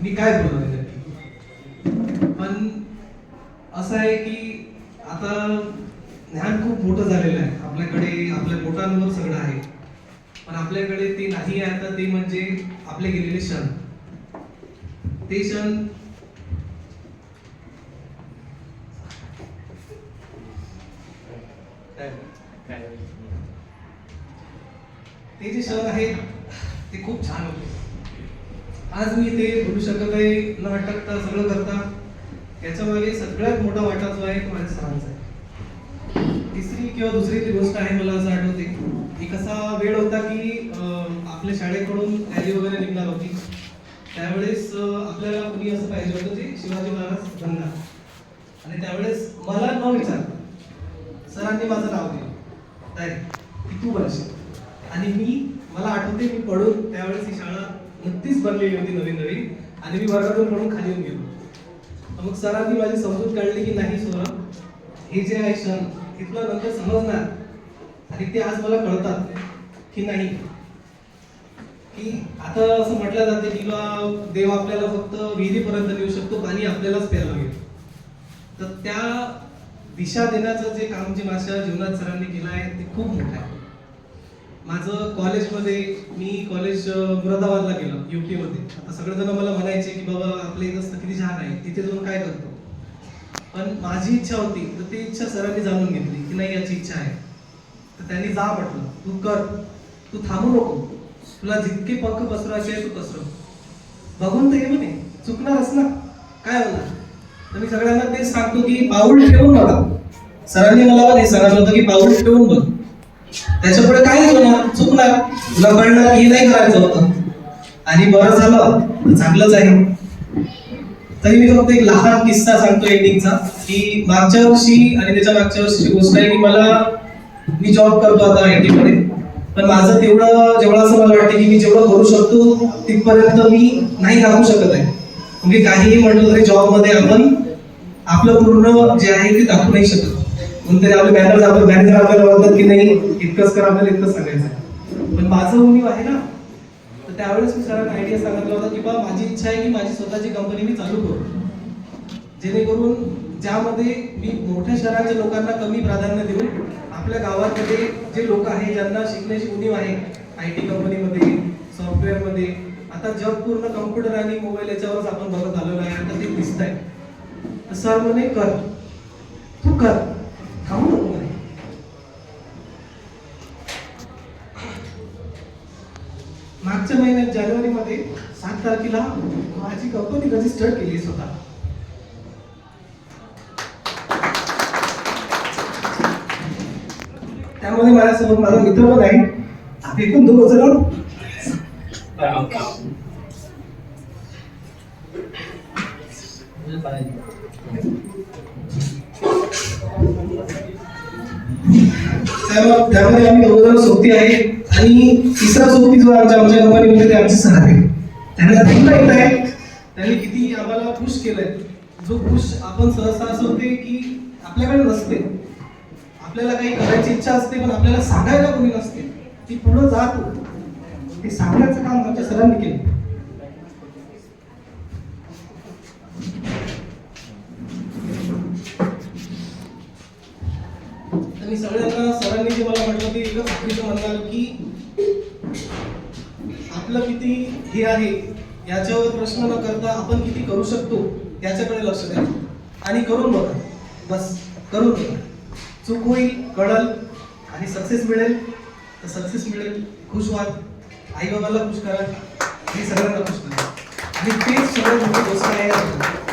मी काय बोलणार नक्की. पण असं आहे की आता ज्ञान खूप मोठं झालेलं आहे आपल्याकडे, आपल्या बोटांवर सगळं आहे, पण आपल्याकडे ते नाही आहे आता, ते म्हणजे आपले गेलेले क्षण. ते क्षण ते जे क्षण आहेत ते खूप छान होते. आज मी ते बोलू शकत आहे न अटकता सगळं करता. याच्यामागे सगळ्यात मोठा वाटा जो आहे तो माझ्या सरांचा आहे. तिसरी किंवा दुसरी ती गोष्ट आहे, मला असं आठवते की कसा वेळ होता की आपल्या शाळेकडून रॅली वगैरे निघणार होती. त्यावेळेस आपल्याला कुणी असं पाहिजे होतं जे शिवाजी महाराज बनणार. आणि त्यावेळेस मला न विचारता सरांनी माझं नाव दिलं डायरेक्ट की तू बनशील. आणि मला आठवते मी पडून त्यावेळेस ही शाळा नुकतीच बनलेली होती नवीन नवीन, आणि मी वर्गातून पडून खाली येऊन गेलो. मग सरांनी माझी समजूत काढली की नाही सौरभ, हे जे आहे क्षण हे तुला नंतर समजणार. आणि ते आज मला कळतात की नाही, की आता असं म्हटलं जाते की देव आपल्याला फक्त विहिरीपर्यंत नेऊ शकतो, पाणी आपल्यालाच प्यायला लागेल. तर त्या दिशा देण्याचं जे काम जे माझ्या जीवनात सरांनी केलं आहे ते खूप मोठं आहे. माझं कॉलेजमध्ये, मी कॉलेज मुरादाबादला गेलो UP मध्ये. आता सगळेजण मला म्हणायचे की बाबा आपल्या इथं किती छान आहे, तिथे जाऊन काय करतो. पण माझी इच्छा होती, तर ती इच्छा सरांनी जाणून घेतली की नाही याची इच्छा आहे. तर त्यांनी जा म्हटलं, तू कर, तू थांबू नको, तुला जितके पंख पसरवायचे आहे तू पसरव, बघून तर ये म्हणे, चुकणारच ना, काय होणार. तर मी सगळ्यांना तेच सांगतो की पाऊल ठेवून बघा. सरांनी मला पण हे सांगितलं होतं की पाऊल ठेवून बघ, त्याच्यापुढे काहीच होणार, चुकणार, तुला कळणार हे नाही करायचं होतं. आणि बरं झालं तर चांगलंच आहे. तरी मी फक्त एक लहान किस्सा सांगतो एंडिंगचा, की मागच्या वर्षी आणि त्याच्या मागच्या वर्षीची गोष्ट आहे की मी जॉब करतो आता IT मध्ये. पण माझं जेवढं असं मला वाटतं की मी जेवढं करू शकतो तिथपर्यंत मी नाही राहू शकत आहे. म्हणजे काहीही म्हटलं तरी जॉबमध्ये आपण आपलं पूर्ण जे आहे ते दाखवू नाही शकत. कोणतरी आपले मॅनेजर आपल्याला म्हणतात की नाही इतकंच कर, आपल्याला इतकंच सांगायचं. पण माझं उणीव आहे ना. तर त्यावेळेस मी सरांना आयडिया सांगितला होता की बा माझी इच्छा आहे की माझी स्वतःची कंपनी मी चालू करू, जेणेकरून ज्यामध्ये मी मोठ्या शहराच्या लोकांना कमी प्राधान्य देऊन आपल्या गावामध्ये जे लोक आहे ज्यांना शिकण्याची उणीव आहे IT कंपनीमध्ये, सॉफ्टवेअरमध्ये, आता जग पूर्ण कम्प्युटर आणि मोबाईल याच्यावरच आपण बघत आलेलो आहे, आता ते दिसत आहे. तर सर म्हणे कर, तू कर, थांबू नको म्हणे. मागच्या महिन्यात जानेवारीमध्ये 7 तारखेला माझी कंपनी रजिस्टर केली स्वतः. त्यामध्ये माझ्यासोबत माझा मित्र पण आहे, आम्ही पण 2 जण. त्यामध्ये आम्ही 2 जण सोबती आहे, आणि तिसरा सोबती जो आमच्या कंपनीमध्ये ते आमचे सर आहे. त्यांना पुन्हा येत आहे, त्यांनी किती आम्हाला पुश केलंय. जो पुश आपण सहसा असं होते की आपल्याकडे नसते, आपल्याला काही करायची इच्छा असते पण आपल्याला सांगायला कोणी नसते की पुढे जा तू, ते सांगण्याचं काम आमच्या सरांनी केलं. मी सगळ्यांना सरांनी जे मला म्हटलं ते एकच गोष्ट म्हणणार की आपलं किती हे आहे याच्यावर प्रश्न न करता आपण किती करू शकतो याच्याकडे लक्ष द्या आणि करून बघा. बस करून बघा, चूक होईल, कळल, आणि सक्सेस मिळेल तर सक्सेस मिळेल. खुश व्हा, आई बाबाला खुश करा, हे सगळ्यांना खुश करा, आणि तेच सगळ्यात मोठी गोष्ट आहे.